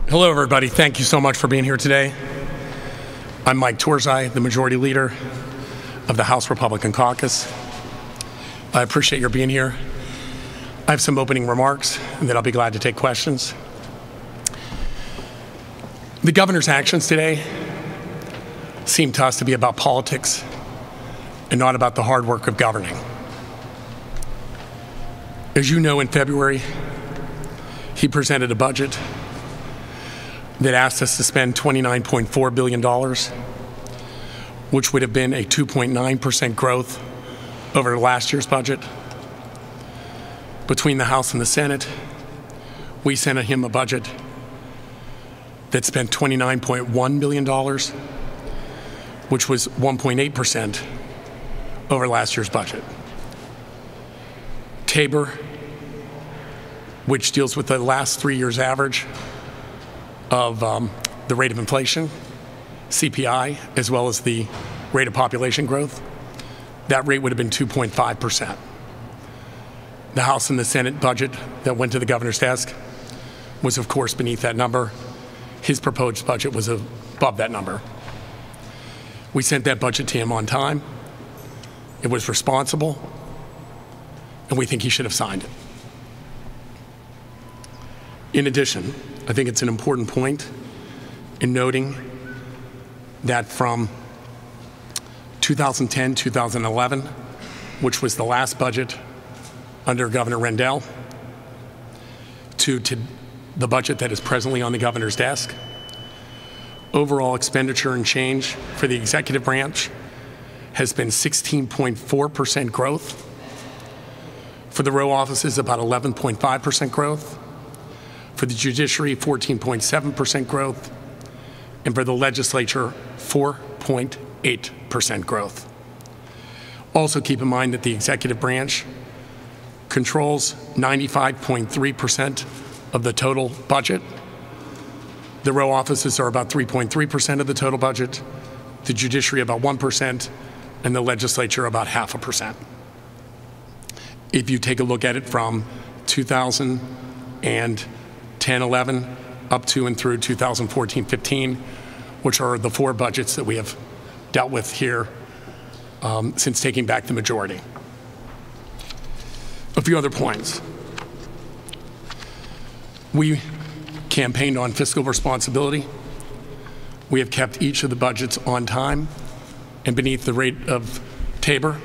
Hello, everybody. Thank you so much for being here today. I'm Mike Turzai, the Majority Leader of the House Republican Caucus. I appreciate your being here. I have some opening remarks, and then I'll be glad to take questions. The governor's actions today seem to us to be about politics and not about the hard work of governing. As you know, in February, he presented a budget that asked us to spend $29.4 billion, which would have been a 2.9% growth over last year's budget. Between the House and the Senate, we sent him a budget that spent $29.1 billion, which was 1.8% over last year's budget. Tabor, which deals with the last 3 years' average of the rate of inflation, CPI, as well as the rate of population growth, that rate would have been 2.5%. The House and the Senate budget that went to the governor's desk was, of course, beneath that number. His proposed budget was above that number. We sent that budget to him on time. It was responsible, and we think he should have signed it. In addition, I think it's an important point in noting that from 2010, 2011, which was the last budget under Governor Rendell, to the budget that is presently on the governor's desk, overall expenditure and change for the executive branch has been 16.4% growth. For the row offices, about 11.5% growth. For the judiciary, 14.7% growth. And for the legislature, 4.8% growth. Also keep in mind that the executive branch controls 95.3% of the total budget. The row offices are about 3.3% of the total budget, the judiciary about 1%, and the legislature about 0.5%. If you take a look at it from 2010-11 up to and through 2014-15, which are the 4 budgets that we have dealt with here since taking back the majority. A few other points. We campaigned on fiscal responsibility. We have kept each of the budgets on time and beneath the rate of Tabor.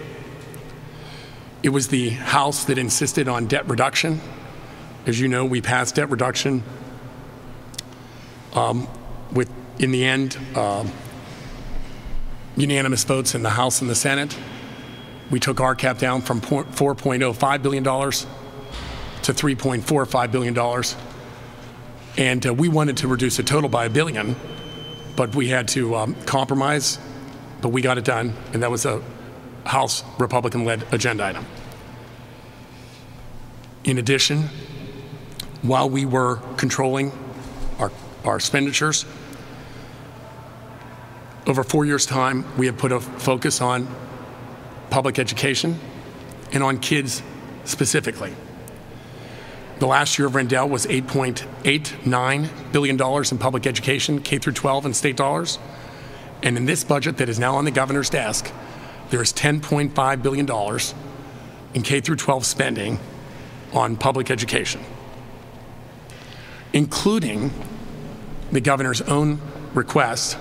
It was the House that insisted on debt reduction. As you know, we passed debt reduction with, in the end, unanimous votes in the House and the Senate. We took our cap down from $4.05 billion to $3.45 billion. And we wanted to reduce the total by $1 billion, but we had to compromise, but we got it done, and that was a House Republican-led agenda item. In addition, while we were controlling our expenditures, over 4 years' time, we have put a focus on public education and on kids specifically. The last year of Rendell was $8.89 billion in public education, K through 12 and state dollars. And in this budget that is now on the governor's desk, there is $10.5 billion in K through 12 spending on public education, including the governor's own request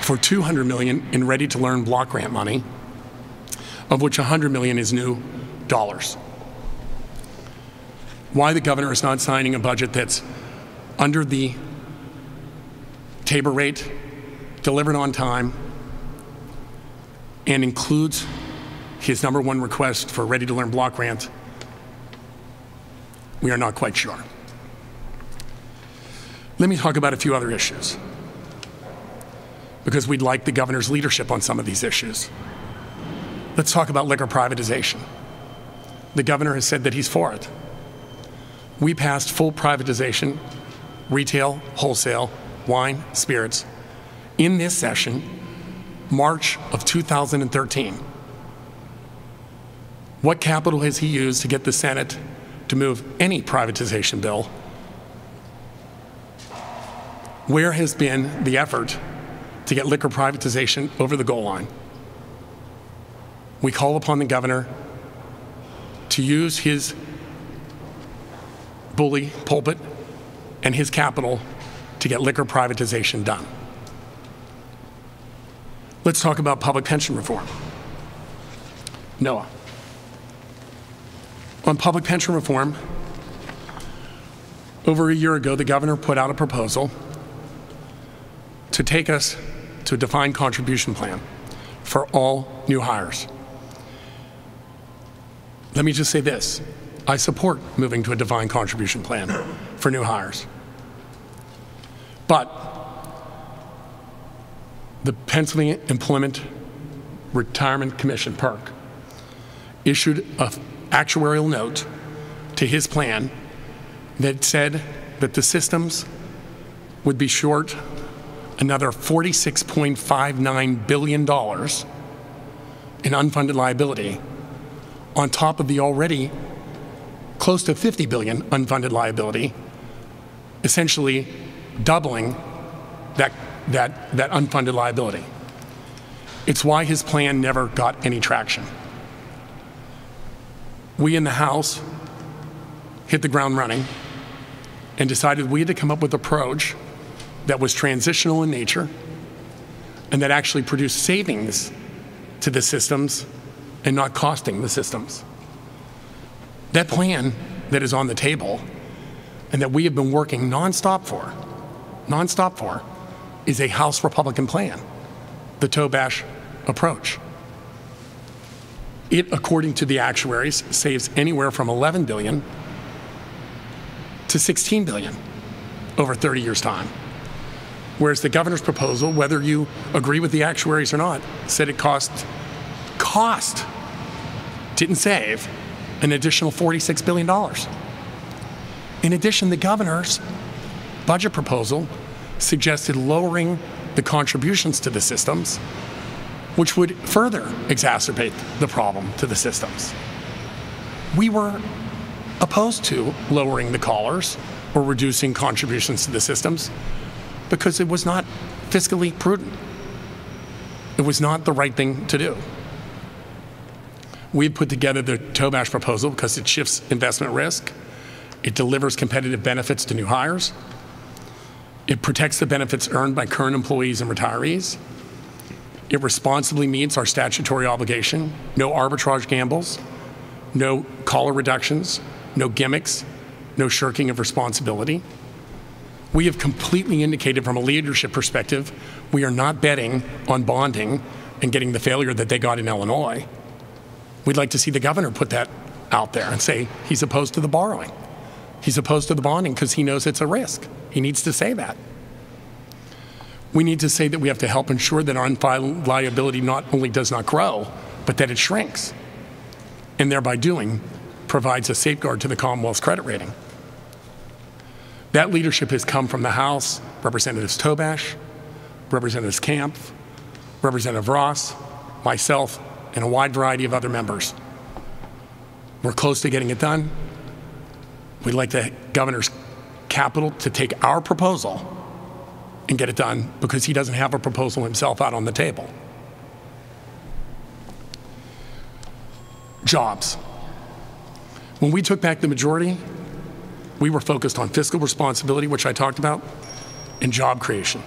for $200 million in ready-to-learn block grant money, of which $100 million is new dollars. Why the governor is not signing a budget that's under the Tabor rate, delivered on time, and includes his #1 request for ready-to-learn block grant, we are not quite sure. Let me talk about a few other issues, because we'd like the governor's leadership on some of these issues. Let's talk about liquor privatization. The governor has said that he's for it. We passed full privatization, retail, wholesale, wine, spirits, in this session, March of 2013. What capital has he used to get the Senate to move any privatization bill, where has been the effort to get liquor privatization over the goal line? We call upon the governor to use his bully pulpit and his capital to get liquor privatization done. Let's talk about public pension reform. Noah. On public pension reform, over a year ago, the governor put out a proposal to take us to a defined contribution plan for all new hires. Let me just say this. I support moving to a defined contribution plan for new hires. But the Pennsylvania Employment Retirement Commission, PERC, issued an actuarial note to his plan that said that the systems would be short another $46.59 billion in unfunded liability on top of the already close to $50 billion unfunded liability, essentially doubling that unfunded liability. It's why his plan never got any traction. We in the House hit the ground running and decided we had to come up with an approach that was transitional in nature and that actually produced savings to the systems and not costing the systems. That plan that is on the table and that we have been working nonstop for, is a House Republican plan, the Tobash approach. It, according to the actuaries, saves anywhere from $11 billion to $16 billion over 30 years' time. Whereas the governor's proposal, whether you agree with the actuaries or not, said it didn't save an additional $46 billion. In addition, the governor's budget proposal suggested lowering the contributions to the systems, which would further exacerbate the problem to the systems. We were opposed to lowering the collars or reducing contributions to the systems because it was not fiscally prudent. It was not the right thing to do. We put together the Tobash proposal because it shifts investment risk, it delivers competitive benefits to new hires, it protects the benefits earned by current employees and retirees, it responsibly meets our statutory obligation, no arbitrage gambles, no collar reductions, no gimmicks, no shirking of responsibility. We have completely indicated from a leadership perspective, we are not betting on bonding and getting the failure that they got in Illinois. We'd like to see the governor put that out there and say he's opposed to the borrowing. He's opposed to the bonding because he knows it's a risk. He needs to say that. We need to say that we have to help ensure that our unfunded liability not only does not grow, but that it shrinks, and thereby provides a safeguard to the Commonwealth's credit rating. That leadership has come from the House, Representatives Tobash, Representatives Camp, Representative Ross, myself, and a wide variety of other members. We're close to getting it done. We'd like the governor's capital to take our proposal and get it done because he doesn't have a proposal himself out on the table. Jobs. When we took back the majority, we were focused on fiscal responsibility, which I talked about, and job creation.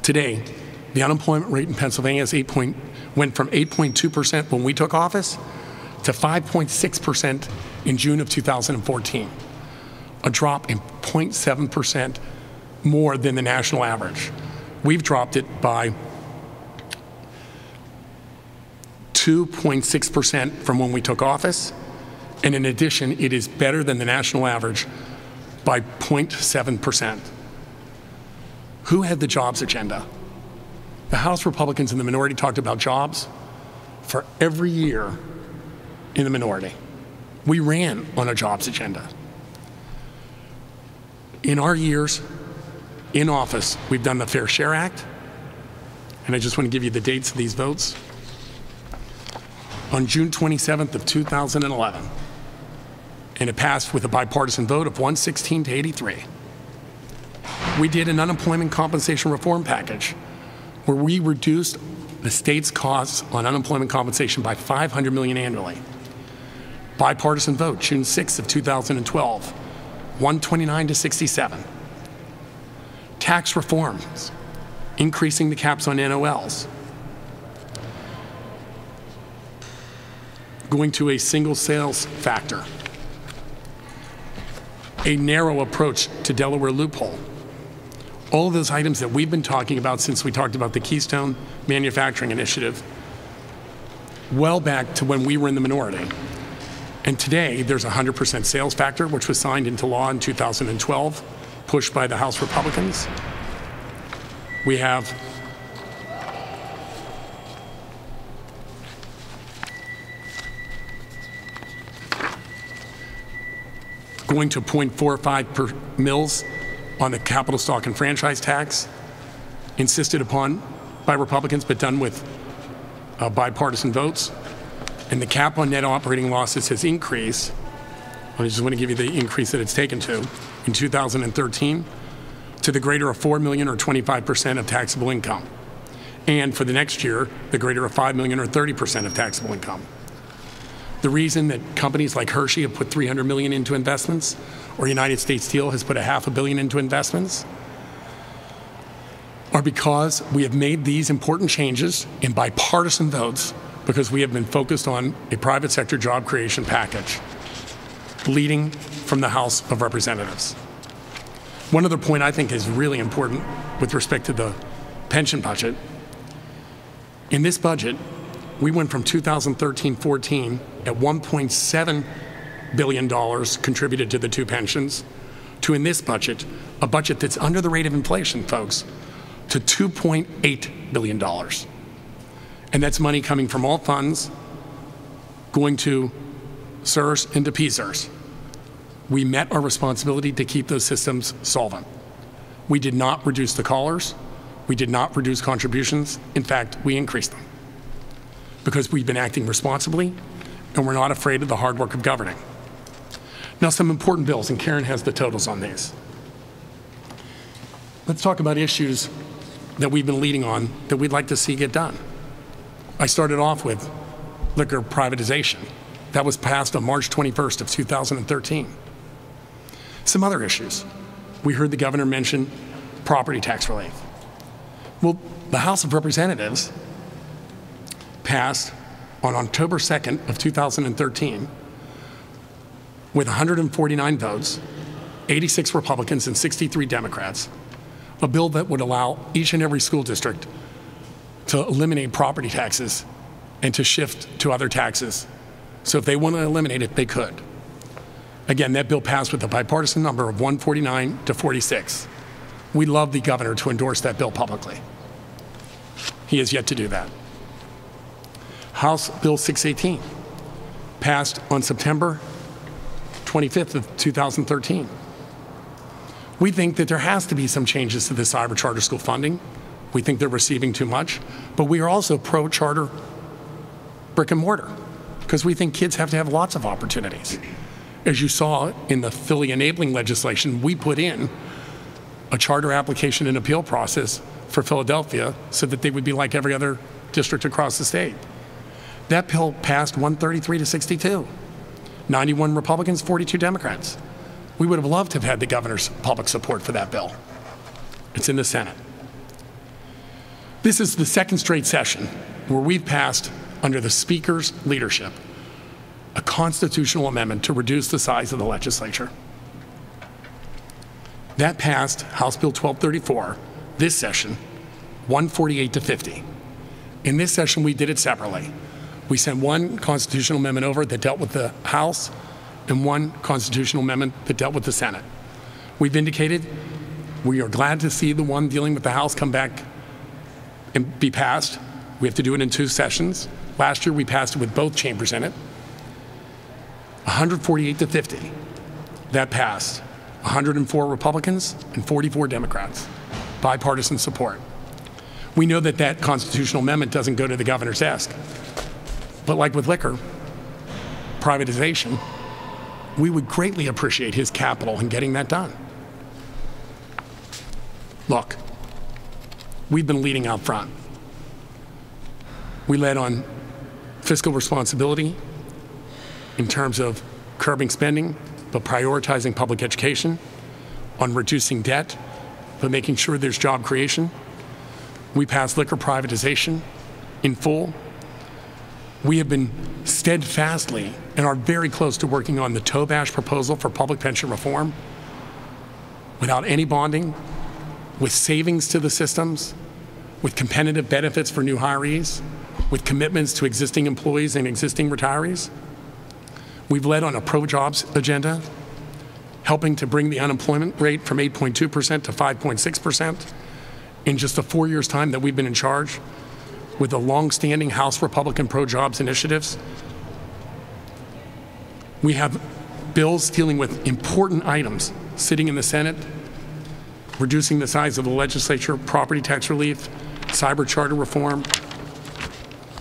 Today, the unemployment rate in Pennsylvania went from 8.2% when we took office to 5.6% in June of 2014, a drop in 0.7% more than the national average. We've dropped it by 2.6% from when we took office, and in addition, it is better than the national average by 0.7%. Who had the jobs agenda? The House Republicans in the minority talked about jobs for every year in the minority. We ran on a jobs agenda. In our years in office, we've done the Fair Share Act, and I just want to give you the dates of these votes. On June 27th of 2011, and it passed with a bipartisan vote of 116 to 83. We did an unemployment compensation reform package where we reduced the state's costs on unemployment compensation by $500 million annually. Bipartisan vote, June 6th of 2012, 129 to 67. Tax reforms, increasing the caps on NOLs, going to a single sales factor, a narrow approach to Delaware loophole. All of those items that we've been talking about since we talked about the Keystone Manufacturing Initiative, well back to when we were in the minority. And today, there's a 100% sales factor, which was signed into law in 2012, pushed by the House Republicans. We have going to 0.45 per mils on the capital stock and franchise tax, insisted upon by Republicans, but done with bipartisan votes. And the cap on net operating losses has increased. I just want to give you the increase that it's taken to in 2013 to the greater of 4 million or 25% of taxable income. And for the next year, the greater of 5 million or 30% of taxable income. The reason that companies like Hershey have put $300 million into investments, or United States Steel has put $500 million into investments, are because we have made these important changes in bipartisan votes because we have been focused on a private sector job creation package leading from the House of Representatives. One other point I think is really important with respect to the pension budget. In this budget, we went from 2013-14 at $1.7 billion contributed to the two pensions to, in this budget, a budget that's under the rate of inflation, folks, to $2.8 billion. And that's money coming from all funds going to CSRS and to PSRS. We met our responsibility to keep those systems solvent. We did not reduce the callers. We did not reduce contributions. In fact, we increased them because we've been acting responsibly and we're not afraid of the hard work of governing. Now, some important bills, and Karen has the totals on these. Let's talk about issues that we've been leading on that we'd like to see get done. I started off with liquor privatization. That was passed on March 21st of 2013. Some other issues. We heard the governor mention property tax relief. Well, the House of Representatives passed on October 2nd of 2013 with 149 votes, 86 Republicans and 63 Democrats, a bill that would allow each and every school district to eliminate property taxes and to shift to other taxes. So if they want to eliminate it, they could. Again, that bill passed with a bipartisan number of 149 to 46. We'd love the governor to endorse that bill publicly. He has yet to do that. House Bill 618 passed on September 25th of 2013. We think that there has to be some changes to the cyber charter school funding. We think they're receiving too much, but we are also pro-charter brick and mortar because we think kids have to have lots of opportunities. As you saw in the Philly enabling legislation, we put in a charter application and appeal process for Philadelphia so that they would be like every other district across the state. That bill passed 133 to 62. 91 Republicans, 42 Democrats. We would have loved to have had the governor's public support for that bill. It's in the Senate. This is the second straight session where we've passed, under the Speaker's leadership, a constitutional amendment to reduce the size of the legislature. That passed House Bill 1234, this session, 148 to 50. In this session, we did it separately. We sent one constitutional amendment over that dealt with the House and one constitutional amendment that dealt with the Senate. We've indicated we are glad to see the one dealing with the House come back and be passed. We have to do it in 2 sessions. Last year, we passed it with both chambers in it. 148 to 50. That passed. 104 Republicans and 44 Democrats. Bipartisan support. We know that that constitutional amendment doesn't go to the governor's desk. But like with liquor privatization, we would greatly appreciate his capital in getting that done. Look, we've been leading out front. We led on fiscal responsibility in terms of curbing spending, but prioritizing public education, on reducing debt, but making sure there's job creation. We passed liquor privatization in full. We have been steadfastly and are very close to working on the TOBASH proposal for public pension reform without any bonding, with savings to the systems, with competitive benefits for new hirees, with commitments to existing employees and existing retirees. We've led on a pro-jobs agenda, helping to bring the unemployment rate from 8.2% to 5.6% in just the 4 years' time that we've been in charge, with the long-standing House Republican pro-jobs initiatives. We have bills dealing with important items sitting in the Senate, reducing the size of the legislature, property tax relief, cyber charter reform.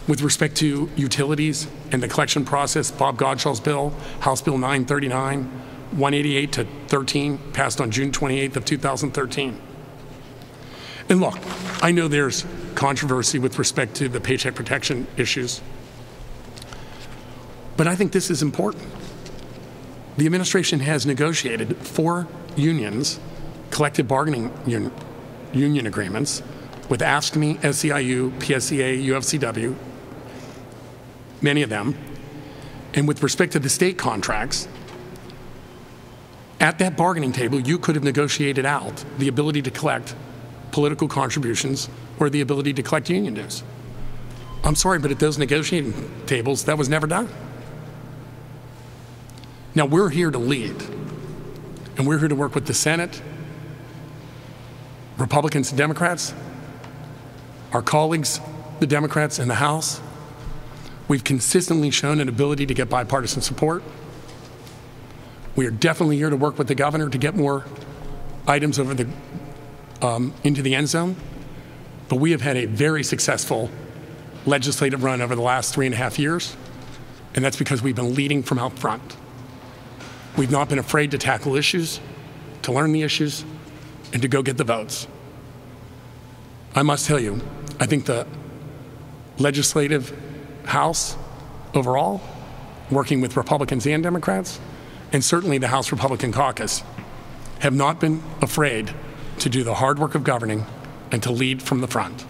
With respect to utilities and the collection process, Bob Godshall's bill, House Bill 939, 188 to 13, passed on June 28th of 2013. And look, I know there's controversy with respect to the Paycheck Protection issues, but I think this is important. The administration has negotiated 4 unions, collective bargaining union agreements, with AFSCME, SEIU, PSCA, UFCW, many of them. And with respect to the state contracts, at that bargaining table, you could have negotiated out the ability to collect political contributions or the ability to collect union dues. I'm sorry, but at those negotiating tables, that was never done. Now, we're here to lead, and we're here to work with the Senate, Republicans and Democrats, our colleagues, the Democrats in the House. We've consistently shown an ability to get bipartisan support. We are definitely here to work with the governor to get more items over the, into the end zone. But we have had a very successful legislative run over the last 3.5 years, and that's because we've been leading from out front. We've not been afraid to tackle issues, to learn the issues, and to go get the votes. I must tell you, I think the legislative House overall, working with Republicans and Democrats, and certainly the House Republican caucus, have not been afraid to do the hard work of governing and to lead from the front.